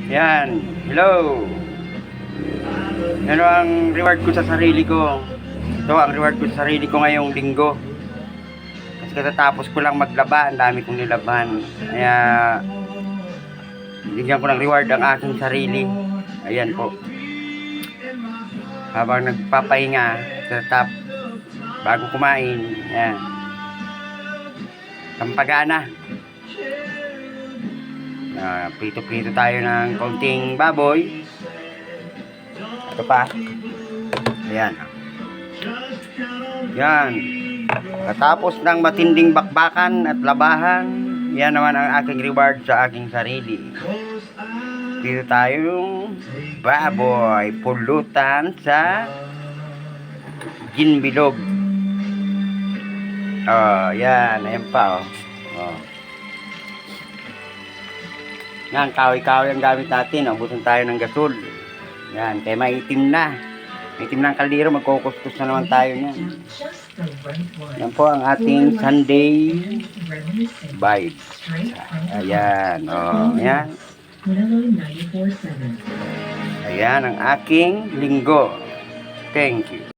Yan. Hello. Ano ang reward ko sa sarili ko? Ito ang reward ko sa sarili ko ngayong linggo. Kasi katatapos ko lang maglaba, ang dami kong nilaban. Kaya bigyan ko ng reward ang aking sarili. Ayan po. Habang nagpapahinga sa bago kumain. Ayan. Pampagana. Prito-prito tayo ng konting baboy. Ito pa. Ayan. Yan. Katapos ng matinding bakbakan at labahan, yan naman ang aking reward sa aking sarili. Dito tayong baboy. Pulutan sa ginbilog. Yan. Ayan pa, oh. Yan, kahoy-kahoy ang gamit natin. Abutan tayo ng gasol. Yan, kaya maitim na. Maitim na ang kaldero. Magkukuskus na naman tayo niyan. Yan po ang ating Sunday vibes. Ayan, ayan. Ayan ang aking linggo. Thank you.